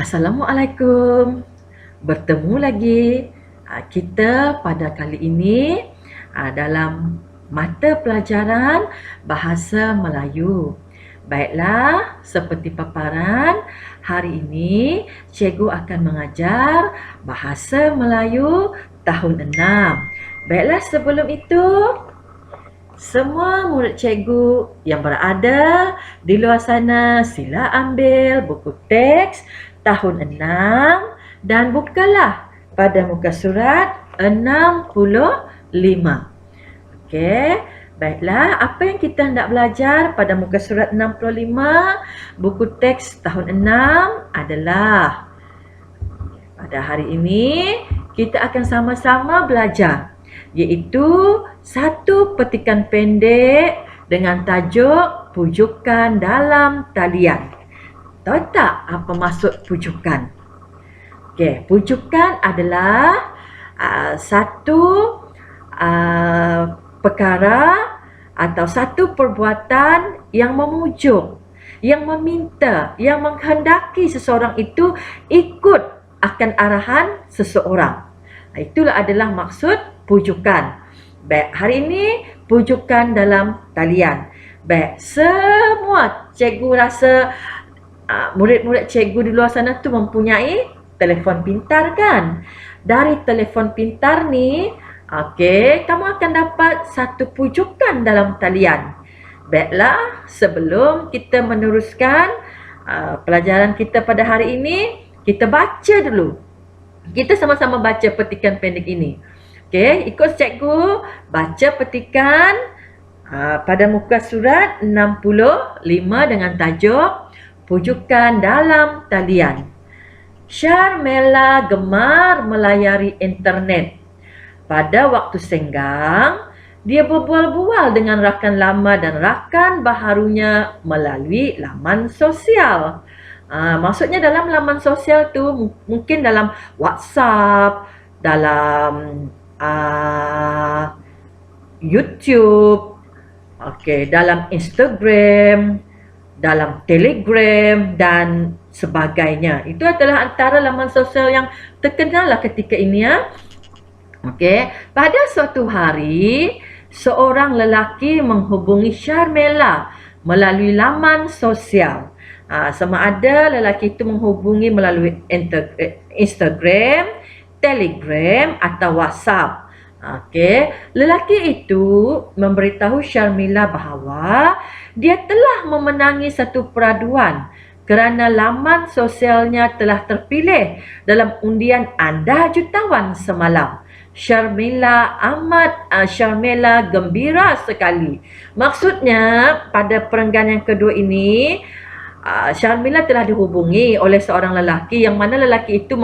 Assalamualaikum. Bertemu lagi kita pada kali ini dalam mata pelajaran Bahasa Melayu. Baiklah, seperti paparan, hari ini cikgu akan mengajar Bahasa Melayu tahun 6. Baiklah, sebelum itu semua murid cikgu yang berada di luar sana, sila ambil buku teks tahun 6 dan bukalah pada muka surat 65. Okey, baiklah, apa yang kita hendak belajar pada muka surat 65 buku teks tahun 6 adalah pada hari ini kita akan sama-sama belajar, iaitu satu petikan pendek dengan tajuk pujukan dalam talian. Tahu tak apa maksud pujukan? Okey, pujukan adalah satu perkara atau satu perbuatan yang memujuk, yang meminta, yang menghendaki seseorang itu ikut akan arahan seseorang. Itulah adalah maksud pujukan. Baik, hari ini pujukan dalam talian. Baik, semua cikgu rasa murid-murid cikgu di luar sana tu mempunyai telefon pintar kan? Dari telefon pintar ni, okey, kamu akan dapat satu pujukan dalam talian. Baiklah, sebelum kita meneruskan pelajaran kita pada hari ini, kita baca dulu. Kita sama-sama baca petikan pendek ini. Okey, ikut cikgu baca petikan pada muka surat 65 dengan tajuk pujukan dalam talian. Syarmela gemar melayari internet. Pada waktu senggang, dia berbual-bual dengan rakan lama dan rakan baharunya melalui laman sosial. Maksudnya dalam laman sosial tu mungkin dalam WhatsApp, dalam YouTube, dalam Instagram, dalam Telegram dan sebagainya. Itu adalah antara laman sosial yang terkenal lah ketika ini ya. Pada suatu hari, seorang lelaki menghubungi Syarmela melalui laman sosial. Sama ada lelaki itu menghubungi melalui Instagram, Telegram atau WhatsApp. Lelaki itu memberitahu Syarmila bahawa dia telah memenangi satu peraduan kerana laman sosialnya telah terpilih dalam undian anda jutawan semalam. Syarmila gembira sekali. Maksudnya pada perenggan yang kedua ini, Syarmila telah dihubungi oleh seorang lelaki yang mana lelaki itu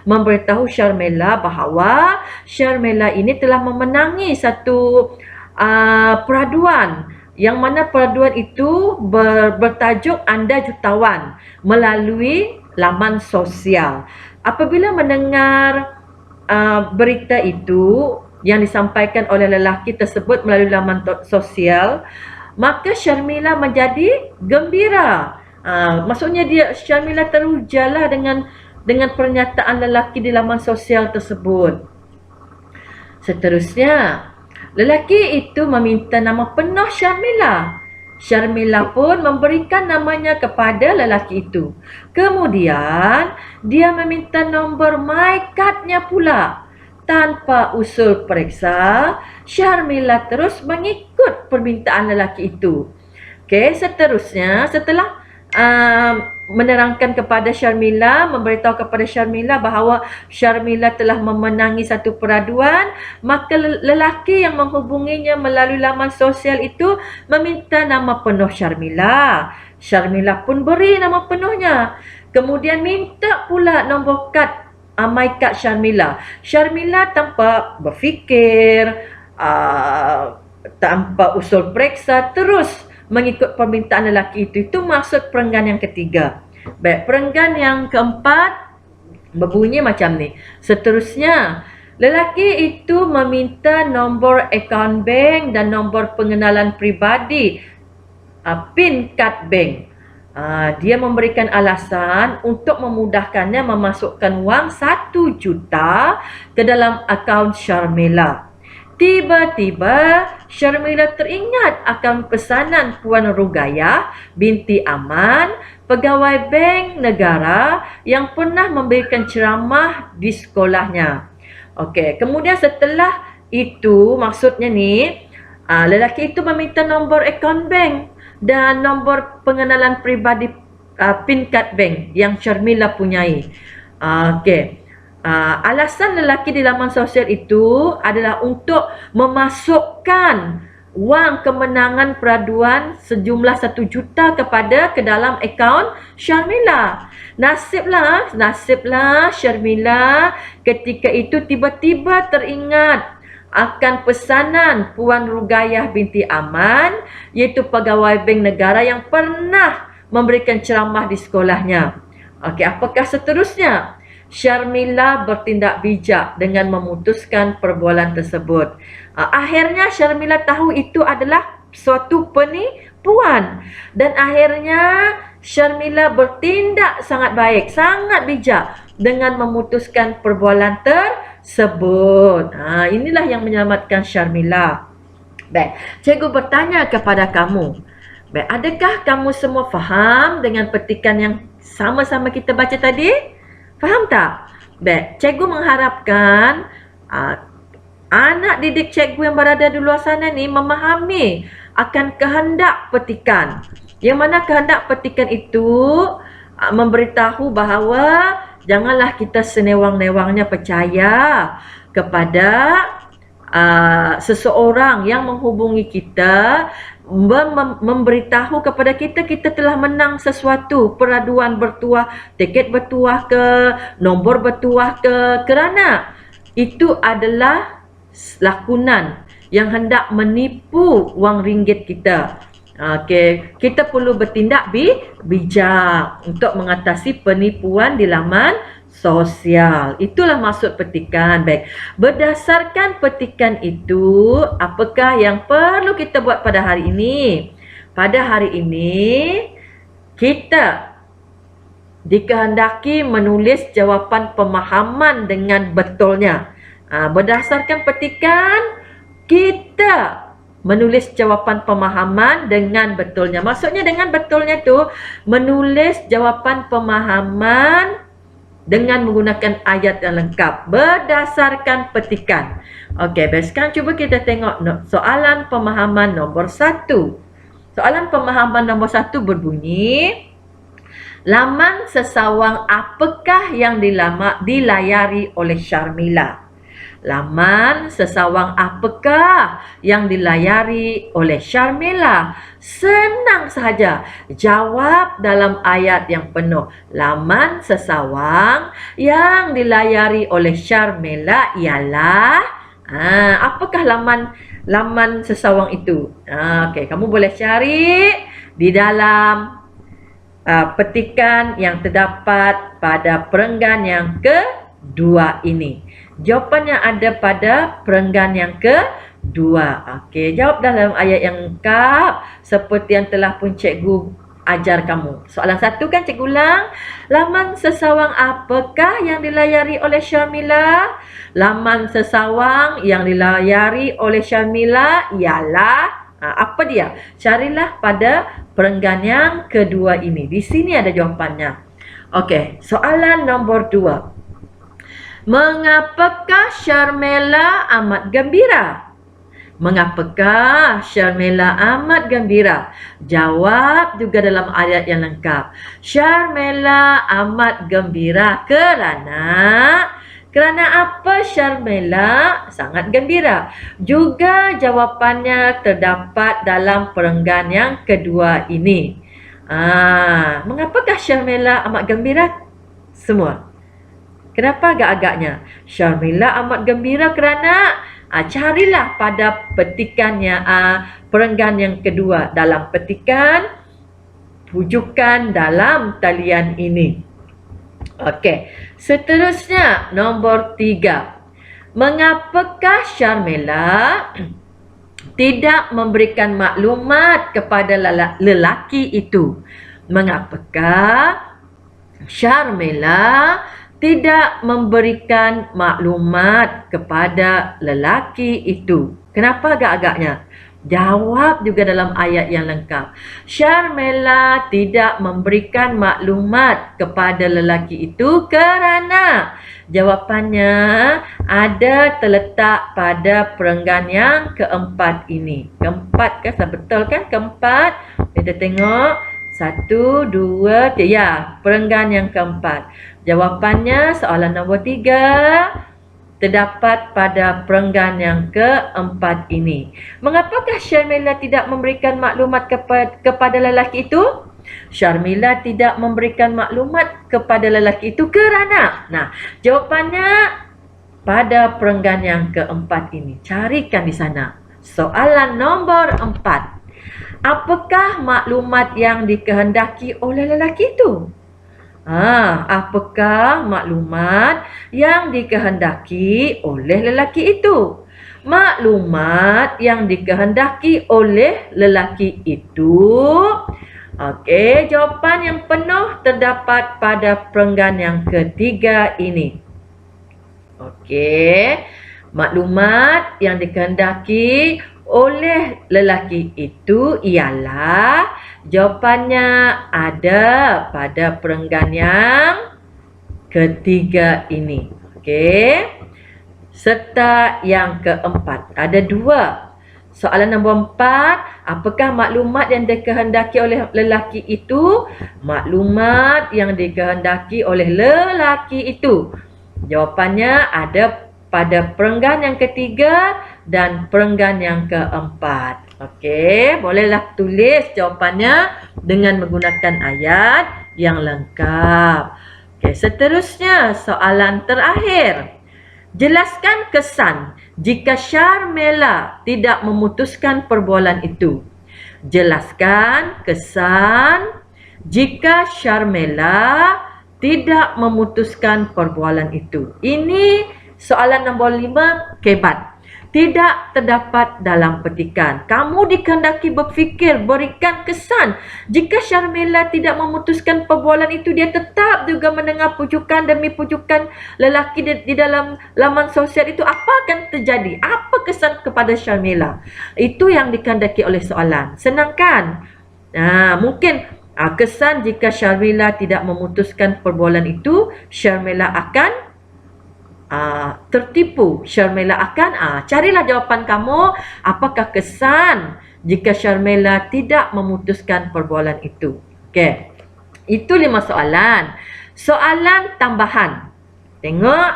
memberitahu Syarmila bahawa Syarmila ini telah memenangi satu peraduan yang mana peraduan itu bertajuk Anda Jutawan melalui laman sosial. Apabila mendengar berita itu yang disampaikan oleh lelaki tersebut melalui laman sosial, maka Syarmila menjadi gembira. Maksudnya Syarmila terujalah dengan pernyataan lelaki di laman sosial tersebut. Seterusnya, lelaki itu meminta nama penuh Syarmila. Syarmila pun memberikan namanya kepada lelaki itu. Kemudian, dia meminta nombor my card-nya pula. Tanpa usul periksa, Syarmila terus mengikut permintaan lelaki itu. Seterusnya, setelah menerangkan kepada Syarmila, memberitahu kepada Syarmila bahawa Syarmila telah memenangi satu peraduan, maka lelaki yang menghubunginya melalui laman sosial itu meminta nama penuh Syarmila. Syarmila pun beri nama penuhnya. Kemudian minta pula nombor kad my card Syarmila. Syarmila tanpa berfikir, tanpa usul periksa, terus mengikut permintaan lelaki itu. Itu maksud perenggan yang ketiga. Baik, perenggan yang keempat berbunyi macam ni. Seterusnya, lelaki itu meminta nombor akaun bank dan nombor pengenalan peribadi, PIN kad bank. Dia memberikan alasan untuk memudahkannya memasukkan wang 1 juta ke dalam akaun Syarmila. Tiba-tiba Syarmila teringat akan pesanan Puan Rugayah binti Aman, pegawai bank negara yang pernah memberikan ceramah di sekolahnya. Okey, kemudian setelah itu, maksudnya ni, lelaki itu meminta nombor akaun bank dan nombor pengenalan peribadi PIN kad bank yang Syarmila punyai. Okey. Alasan lelaki di laman sosial itu adalah untuk memasukkan wang kemenangan peraduan sejumlah 1 juta ke dalam akaun Syarmila. Nasiblah Syarmila ketika itu tiba-tiba teringat akan pesanan Puan Rugayah binti Aman, iaitu pegawai bank negara yang pernah memberikan ceramah di sekolahnya. Okey, apakah seterusnya? Syarmila bertindak bijak dengan memutuskan perbualan tersebut. Akhirnya Syarmila tahu itu adalah suatu penipuan, dan akhirnya Syarmila bertindak sangat baik, sangat bijak dengan memutuskan perbualan tersebut. Inilah yang menyelamatkan Syarmila. Baik, cikgu bertanya kepada kamu. Baik, adakah kamu semua faham dengan petikan yang sama-sama kita baca tadi? Faham tak? Baik, cikgu mengharapkan anak didik cikgu yang berada di luar sana ni memahami akan kehendak petikan. Yang mana kehendak petikan itu memberitahu bahawa janganlah kita senewang-newangnya percaya kepada seseorang yang menghubungi kita, memberitahu kepada kita telah menang sesuatu, peraduan bertuah, tiket bertuah ke, nombor bertuah ke, kerana itu adalah lakonan yang hendak menipu wang ringgit kita. Okey, kita perlu bertindak bijak untuk mengatasi penipuan di laman sosial. Itulah maksud petikan. Baik, berdasarkan petikan itu, apakah yang perlu kita buat pada hari ini? Pada hari ini, kita dikehendaki menulis jawapan pemahaman dengan betulnya. Berdasarkan petikan, kita menulis jawapan pemahaman dengan betulnya. Maksudnya dengan betulnya tu, menulis jawapan pemahaman dengan menggunakan ayat yang lengkap berdasarkan petikan. Okey, baik, sekarang cuba kita tengok soalan pemahaman nombor 1. Soalan pemahaman nombor 1 berbunyi, laman sesawang apakah yang dilayari oleh Syarmila? Laman sesawang apakah yang dilayari oleh Syarmila? Senang sahaja. Jawab dalam ayat yang penuh. Laman sesawang yang dilayari oleh Syarmila ialah apakah laman sesawang itu? Okey, kamu boleh cari di dalam petikan yang terdapat pada perenggan yang kedua ini. Jawapannya ada pada perenggan yang kedua. Okey, jawab dalam ayat yang lengkap seperti yang telah pun cikgu ajar kamu. Soalan 1 kan cikgu ulang. Laman sesawang apakah yang dilayari oleh Syarmila? Laman sesawang yang dilayari oleh Syarmila ialah apa dia? Carilah pada perenggan yang kedua ini. Di sini ada jawapannya. Okey, soalan nombor 2. Mengapakah Syarmila amat gembira? Mengapakah Syarmila amat gembira? Jawab juga dalam ayat yang lengkap. Syarmila amat gembira kerana apa Syarmila sangat gembira? Juga jawapannya terdapat dalam perenggan yang kedua ini. Mengapakah Syarmila amat gembira? Semua. Kenapa agak-agaknya? Syarmila amat gembira kerana carilah pada petikannya perenggan yang kedua dalam petikan rujukan dalam talian ini. Okey, seterusnya nombor 3. Mengapakah Syarmila tidak memberikan maklumat kepada lelaki itu? Mengapakah Syarmila tidak memberikan maklumat kepada lelaki itu? Kenapa agak-agaknya? Jawab juga dalam ayat yang lengkap. Syarmila tidak memberikan maklumat kepada lelaki itu kerana jawapannya ada terletak pada perenggan yang keempat ini. Keempat kan? Betul kan? Keempat. Kita tengok. 1, 2, 3. Ya, perenggan yang keempat. Jawapannya soalan nombor 3 terdapat pada perenggan yang keempat ini. Mengapakah Syarmila tidak memberikan maklumat kepada lelaki itu? Syarmila tidak memberikan maklumat kepada lelaki itu kerana. Nah, jawapannya pada perenggan yang keempat ini. Carikan di sana. Soalan nombor 4. Apakah maklumat yang dikehendaki oleh lelaki itu? Apakah maklumat yang dikehendaki oleh lelaki itu? Maklumat yang dikehendaki oleh lelaki itu. Okey, jawapan yang penuh terdapat pada perenggan yang ketiga ini. Okey, maklumat yang dikehendaki oleh lelaki itu ialah jawapannya ada pada perenggan yang ketiga ini. Okey. Serta yang keempat. Ada 2. Soalan nombor 4. Apakah maklumat yang dikehendaki oleh lelaki itu? Maklumat yang dikehendaki oleh lelaki itu. Jawapannya ada pada perenggan yang ketiga dan perenggan yang keempat. Okey, bolehlah tulis jawapannya dengan menggunakan ayat yang lengkap. Okey, seterusnya soalan terakhir. Jelaskan kesan jika Syarmila tidak memutuskan perbualan itu. Jelaskan kesan jika Syarmila tidak memutuskan perbualan itu. Ini soalan nombor 5, kebat. Tidak terdapat dalam petikan. Kamu dikehendaki berfikir, berikan kesan. Jika Syarmila tidak memutuskan perbualan itu, dia tetap juga mendengar pujukan demi pujukan lelaki di dalam laman sosial itu. Apa akan terjadi? Apa kesan kepada Syarmila? Itu yang dikehendaki oleh soalan. Senang kan? Mungkin kesan jika Syarmila tidak memutuskan perbualan itu, Syarmila akan tertipu. Syarmila akan carilah jawapan kamu. Apakah kesan jika Syarmila tidak memutuskan perbualan itu? Okey. Itu 5 soalan. Soalan tambahan. Tengok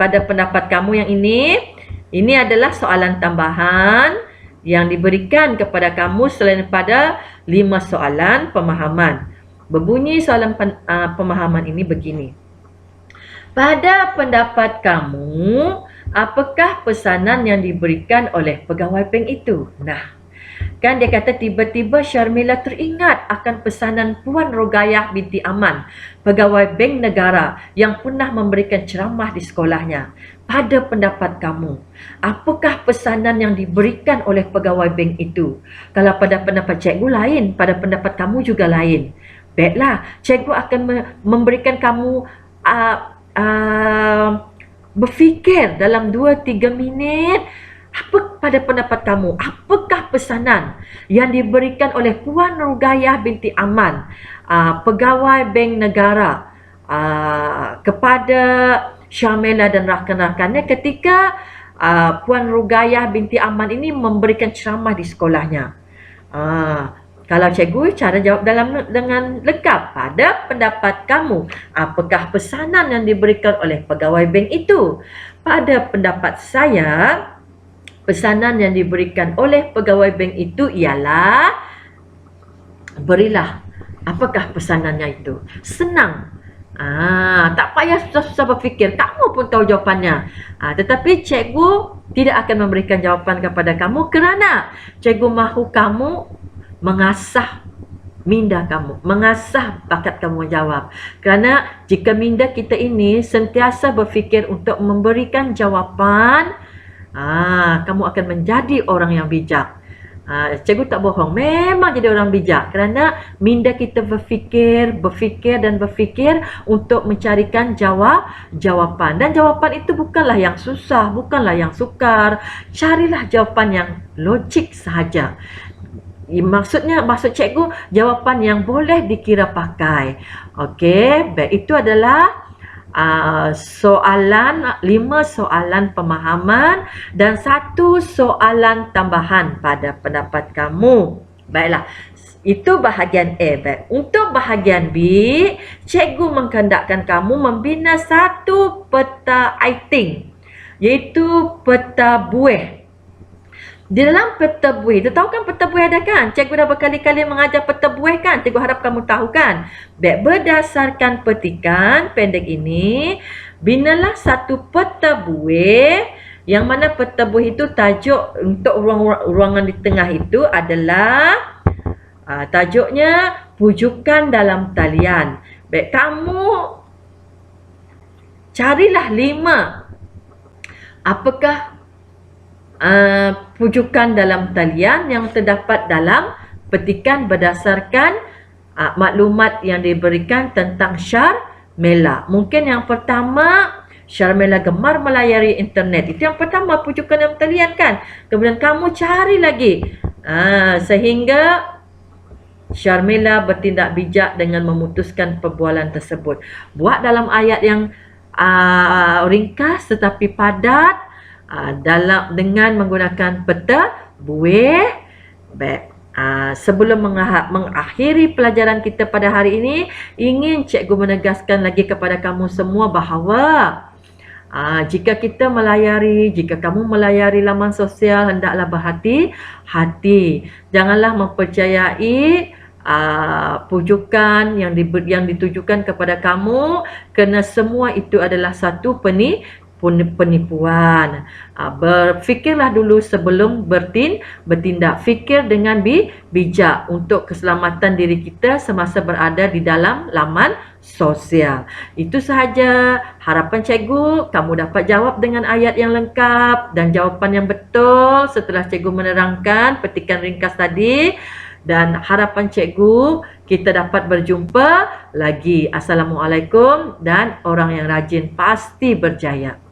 pada pendapat kamu yang ini. Ini adalah soalan tambahan yang diberikan kepada kamu selain pada 5 soalan pemahaman. Berbunyi soalan pemahaman ini begini. Pada pendapat kamu, apakah pesanan yang diberikan oleh pegawai bank itu? Nah, kan dia kata tiba-tiba Syarmila teringat akan pesanan Puan Rogayah binti Aman, pegawai bank negara yang pernah memberikan ceramah di sekolahnya. Pada pendapat kamu, apakah pesanan yang diberikan oleh pegawai bank itu? Kalau pada pendapat cikgu lain, pada pendapat kamu juga lain. Baiklah, cikgu akan memberikan kamu berfikir dalam 2-3 minit. Apa pada pendapat kamu? Apakah pesanan yang diberikan oleh Puan Rogayah binti Aman, pegawai bank negara, kepada Syarmila dan rakan-rakannya ketika Puan Rogayah binti Aman ini memberikan ceramah di sekolahnya? Kalau cikgu cara jawab dengan lengkap. Pada pendapat kamu, apakah pesanan yang diberikan oleh pegawai bank itu? Pada pendapat saya, pesanan yang diberikan oleh pegawai bank itu ialah berilah. Apakah pesanannya itu? Senang. Tak payah susah-susah berfikir. Kamu pun tahu jawapannya. Tetapi cikgu tidak akan memberikan jawapan kepada kamu kerana cikgu mahu kamu mengasah minda kamu, mengasah bakat kamu menjawab. Kerana jika minda kita ini sentiasa berfikir untuk memberikan jawapan, kamu akan menjadi orang yang bijak. Cikgu tak bohong, memang jadi orang bijak kerana minda kita berfikir dan berfikir untuk mencarikan jawapan. Dan jawapan itu bukanlah yang susah, bukanlah yang sukar. Carilah jawapan yang logik sahaja. Maksud cikgu, jawapan yang boleh dikira pakai. Okey, baik, itu adalah 5 soalan pemahaman dan 1 soalan tambahan pada pendapat kamu. Baiklah, itu bahagian A. Baik. Untuk bahagian B, cikgu menghendakkan kamu membina 1 peta iting, iaitu peta buih. Di dalam peta buih, tahu kan peta buih ada kan? Cikgu dah berkali-kali mengajar peta buih kan? Cikgu harap kamu tahu kan? Baik, berdasarkan petikan pendek ini, binalah 1 peta buih, yang mana peta buih itu tajuk untuk ruangan di tengah itu adalah tajuknya pujukan dalam talian. Baik, kamu carilah 5 apakah pujukan dalam talian yang terdapat dalam petikan berdasarkan maklumat yang diberikan tentang Syarmila. Mungkin yang pertama, Syarmila gemar melayari internet. Itu yang pertama, pujukan dalam talian kan. Kemudian kamu cari lagi sehingga Syarmila bertindak bijak dengan memutuskan perbualan tersebut. Buat dalam ayat yang ringkas tetapi padat, dengan menggunakan peta buih. Baik, sebelum mengakhiri pelajaran kita pada hari ini, ingin cikgu menegaskan lagi kepada kamu semua bahawa jika kamu melayari laman sosial, hendaklah berhati-hati. Janganlah mempercayai pujukan yang ditujukan kepada kamu, kerana semua itu adalah satu penipuan. Berfikirlah dulu sebelum bertindak. Fikir dengan bijak untuk keselamatan diri kita semasa berada di dalam laman sosial. Itu sahaja. Harapan cikgu kamu dapat jawab dengan ayat yang lengkap dan jawapan yang betul setelah cikgu menerangkan petikan ringkas tadi. Dan harapan cikgu kita dapat berjumpa lagi. Assalamualaikum, dan orang yang rajin pasti berjaya.